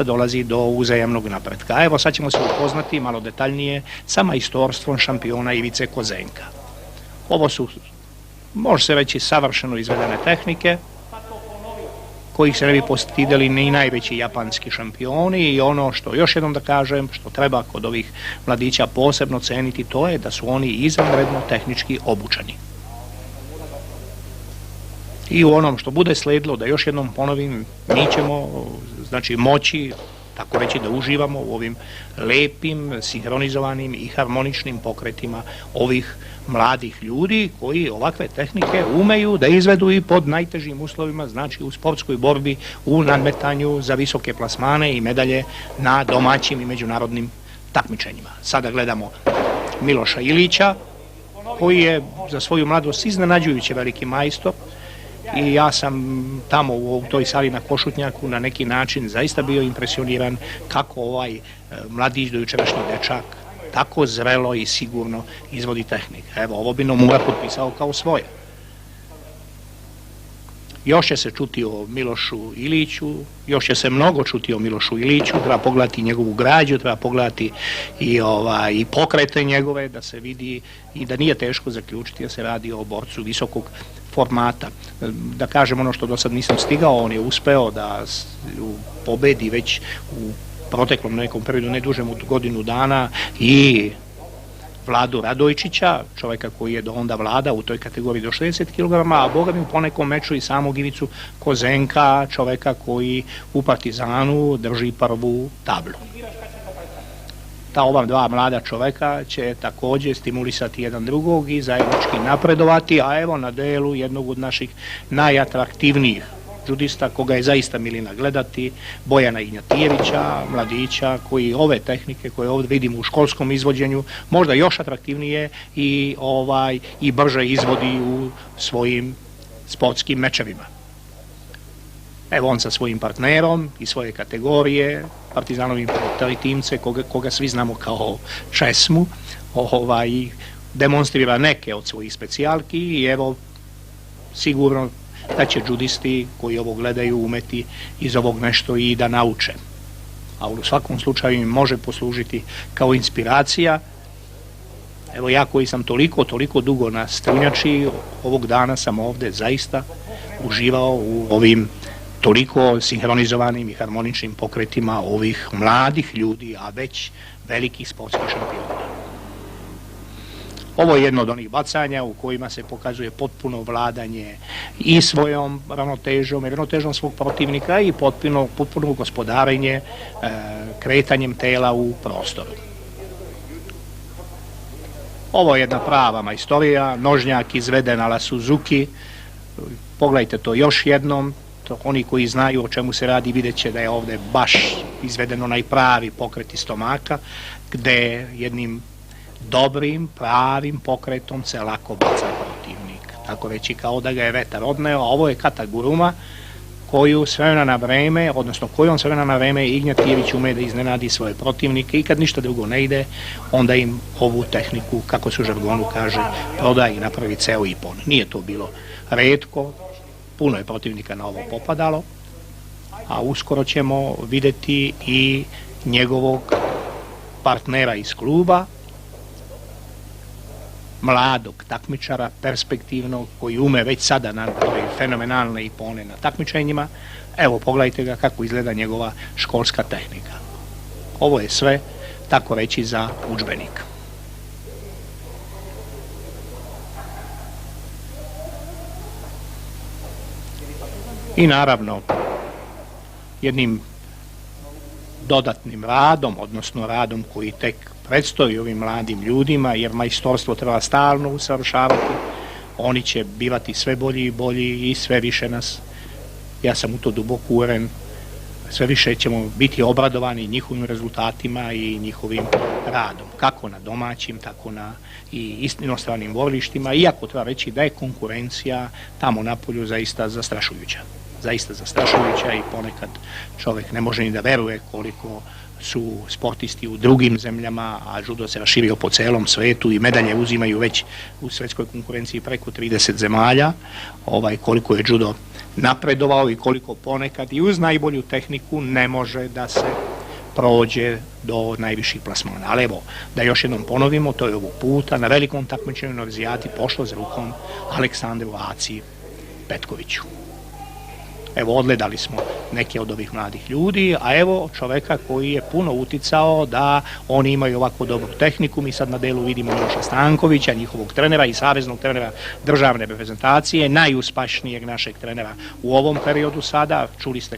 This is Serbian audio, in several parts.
dolazi do uzajamnog napretka. Evo sad ćemo se upoznati malo detaljnije sa majstorstvom šampiona Ivice Kozenka. Ovo su, može se reći, savršeno izvedene tehnike, kojih se ne bi postideli ni najveći japanski šampioni, i ono što još jednom da kažem, što treba kod ovih mladića posebno ceniti, to je da su oni izvanredno tehnički obučeni. I u onom što bude sledilo, da još jednom ponovim, mi ćemo moći, tako reći, da uživamo u ovim lepim, sinhronizovanim i harmoničnim pokretima ovih mladih ljudi koji ovakve tehnike umeju da izvedu i pod najtežim uslovima, znači u sportskoj borbi, u nadmetanju za visoke plasmane i medalje na domaćim i međunarodnim takmičenjima. Sada gledamo Miloša Ilića, koji je za svoju mladost iznenađujuće veliki majstor, i ja sam tamo u toj sali na Košutnjaku na neki način zaista bio impresioniran kako ovaj mladić, dojučerašnji dečak, tako zrelo i sigurno izvodi tehnike. Evo, ovo bi Nomura potpisao kao svoje. Još će se čuti o Milošu Iliću, još će se mnogo čuti o Milošu Iliću, treba pogledati njegovu građu, treba pogledati i pokrete njegove, da se vidi i da nije teško zaključiti da se radi o borcu visokog formata. Da kažem ono što do sad nisam stigao, on je uspeo da pobedi već u proteklom nekom periodu, ne dužem od godinu dana, i Vladu Radojčića, čovjeka koji je do onda vlada u toj kategoriji do 60 kg, a boga mi u ponekom meču i samog Ivicu Kozenka, čovjeka koji u Partizanu drži prvu tablu. Ta ova dva mlada čovjeka će također stimulisati jedan drugog i zajednički napredovati, a evo na delu jednog od naših najatraktivnijih judista, koga je zaista milina gledati, Bojana Ignjatijevića, mladića koji ove tehnike koje ovdje vidimo u školskom izvođenju možda još atraktivnije i brže izvodi u svojim sportskim mečevima. Evo on sa svojim partnerom iz svoje kategorije, Partizanovim timce, koga svi znamo kao Česmu, demonstrira neke od svojih specijalki, i evo sigurno da će judisti koji ovo gledaju umeti iz ovog nešto i da nauče. A u svakom slučaju im može poslužiti kao inspiracija. Evo ja koji sam toliko dugo na Strunjači, ovog dana sam ovdje zaista uživao u ovim toliko sinhronizovanim i harmoničnim pokretima ovih mladih ljudi, a već velikih sportskih šampiona. Ovo je jedno od onih bacanja u kojima se pokazuje potpuno vladanje i svojom ravnotežom svog protivnika i potpuno gospodarenje kretanjem tela u prostoru. Ovo je jedna prava majstorija, nožnjak izveden ala Suzuki. Pogledajte to još jednom. Oni koji znaju o čemu se radi vidjet će da je ovdje baš izveden onaj pravi pokret iz stomaka, gde jednim dobrim, pravim pokretom se lako baca protivnik. Tako reći kao da ga je vetar odneo, a ovo je kataguruma koju s vremena na vreme, odnosno kojom s vremena na vreme Ignjatijević ume da iznenadi svoje protivnike, i kad ništa drugo ne ide, onda im ovu tehniku, kako se u žargonu kaže, proda i napravi ceo ipon. Nije to bilo retko, puno je protivnika na ovo popadalo, a uskoro ćemo vidjeti i njegovog partnera iz kluba, mladog takmičara, perspektivnog, koji ume već sada napravi fenomenalne ipone na takmičenjima. Evo, pogledajte ga kako izgleda njegova školska tehnika. Ovo je sve, tako reći, za udžbenik. I naravno, jednim dodatnim radom, odnosno radom koji tek predstoji ovim mladim ljudima, jer majstorstvo treba stalno usavršavati, oni će bivati sve bolji i bolji i sve više nas, ja sam u to duboko uveren, sve više ćemo biti obradovani njihovim rezultatima i njihovim radom, kako na domaćim, tako na i inostranim borilištima, iako treba reći da je konkurencija tamo napolju zaista zastrašujuća. Zaista zastrašujuća, i ponekad čovjek ne može ni da veruje koliko su sportisti u drugim zemljama, a judo se raširio po celom svetu i medalje uzimaju već u svetskoj konkurenciji preko 30 zemalja, koliko je judo napredovao i koliko ponekad i uz najbolju tehniku ne može da se prođe do najviših plasmana. Ali evo, da još jednom ponovimo, to je ovog puta na velikom takmičenju na Univerzijadi pošlo za rukom Aleksandru Aci Petkoviću. Evo, odgledali smo neke od ovih mladih ljudi, a evo čoveka koji je puno uticao da oni imaju ovako dobru tehniku. Mi sad na delu vidimo Miloša Stankovića, njihovog trenera i saveznog trenera državne reprezentacije, najuspešnijeg našeg trenera u ovom periodu sada. Čuli ste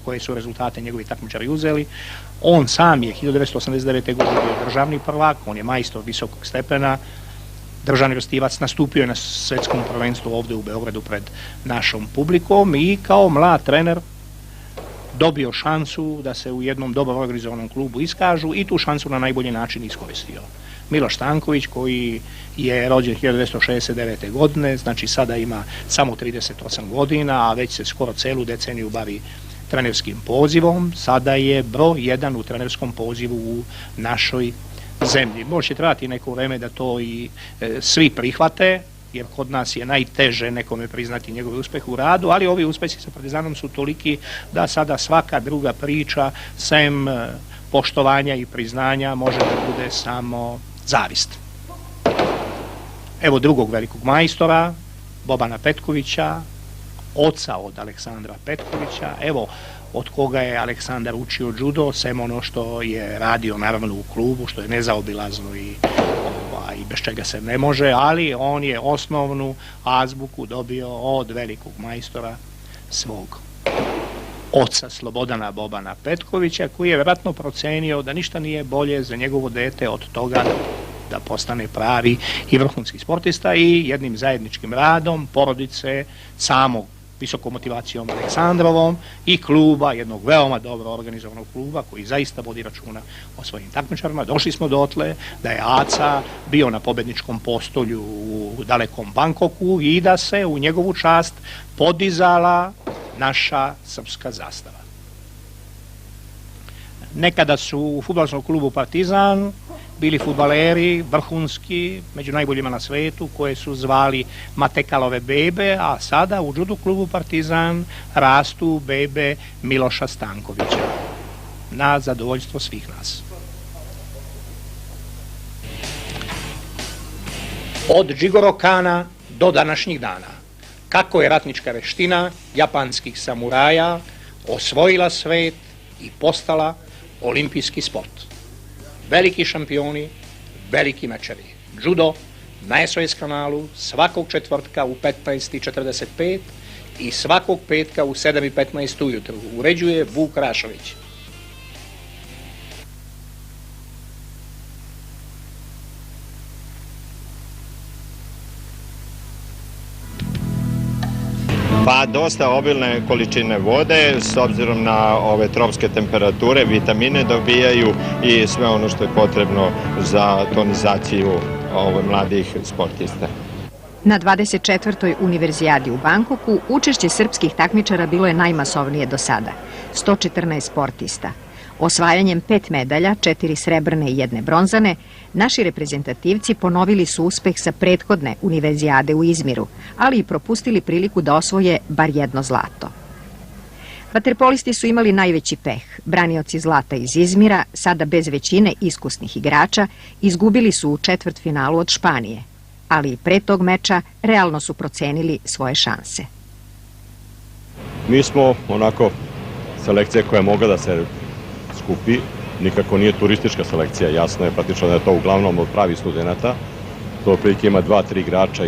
koje su rezultate njegovi takmičari uzeli. On sam je 1989. godine bio državni prvak, on je majstor visokog stepena, državni gostivac, nastupio je na svetskom prvenstvu ovdje u Beogradu pred našom publikom i kao mlad trener dobio šansu da se u jednom dobro organizovanom klubu iskažu i tu šansu na najbolji način iskoristio. Miloš Stanković, koji je rođen 1969. godine, znači sada ima samo 38 godina, a već se skoro celu deceniju bavi trenerskim pozivom, sada je broj 1 u trenerskom pozivu u našoj zemlji. Možda će trebati neko vreme da to i svi prihvate, jer kod nas je najteže nekome priznati njegov uspeh u radu, ali ovi uspesi sa Partizanom su toliki da sada svaka druga priča, sem poštovanja i priznanja, može da bude samo zavist. Evo drugog velikog majstora, Bobana Petkovića, oca od Aleksandra Petkovića, evo od koga je Aleksandar učio judo, sem ono što je radio naravno u klubu, što je nezaobilazno i bez čega se ne može, ali on je osnovnu azbuku dobio od velikog majstora svog oca Slobodana Bobana Petkovića, koji je vjerojatno procenio da ništa nije bolje za njegovo dete od toga da postane pravi i vrhunski sportista, i jednim zajedničkim radom porodice, samog visokom motivacijom Aleksandrovom i kluba, jednog veoma dobro organizovanog kluba koji zaista vodi računa o svojim takmičarima. Došli smo dotle da je Aca bio na pobedničkom postolju u dalekom Bangkoku i da se u njegovu čast podizala naša srpska zastava. Nekada su u fudbalskom klubu Partizan bili fudbaleri vrhunski, među najboljima na svetu, koje su zvali Matekalove bebe, a sada u judo klubu Partizan rastu bebe Miloša Stankovića. Na zadovoljstvo svih nas. Od Jigoro Kana do današnjih dana, kako je ratnička veština japanskih samuraja osvojila svet i postala olimpijski sport. Veliki šampioni, veliki mečevi. Judo na SOS kanalu svakog četvrtka u 15:45 i svakog petka u 7:15 ujutru. Uređuje Vuk Rašović. Pa dosta obilne količine vode, s obzirom na ove tropske temperature, vitamine dobijaju i sve ono što je potrebno za tonizaciju mladih sportista. Na 24. Univerzijadi u Bangkoku učešće srpskih takmičara bilo je najmasovnije do sada, 114 sportista. Osvajanjem 5 medalja, 4 srebrne i 1 bronzane, naši reprezentativci ponovili su uspeh sa prethodne Univerzijade u Izmiru, ali i propustili priliku da osvoje bar jedno zlato. Vaterpolisti su imali najveći peh. Branioci zlata iz Izmira, sada bez većine iskusnih igrača, izgubili su u četvrtfinalu od Španije, ali i pre tog meča realno su procenili svoje šanse. Mi smo onako selekcija koja je mogla da se skupi, nikako nije turistička selekcija, jasno je praktično da je to uglavnom od pravih studenata. To otprilike ima 2-3 igrača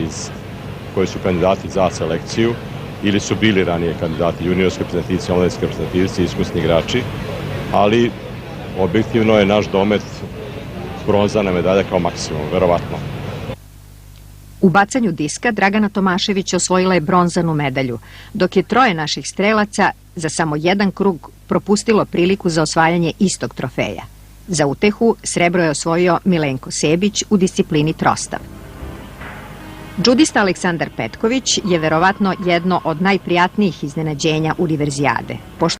koji su kandidati za selekciju ili su bili ranije kandidati, juniorski reprezentativci, omladinski reprezentativci, iskusni igrači, ali objektivno je naš domet bronzana medalja kao maksimum, verovatno. U bacanju diska Dragana Tomašević osvojila je bronzanu medalju, dok je 3 naših strelaca za samo 1 krug propustilo priliku za osvajanje istog trofeja. Za utehu srebro je osvojio Milenko Sebić u disciplini trostav. Džudista Aleksandar Petković je verovatno jedno od najprijatnijih iznenađenja Univerzijade, pošto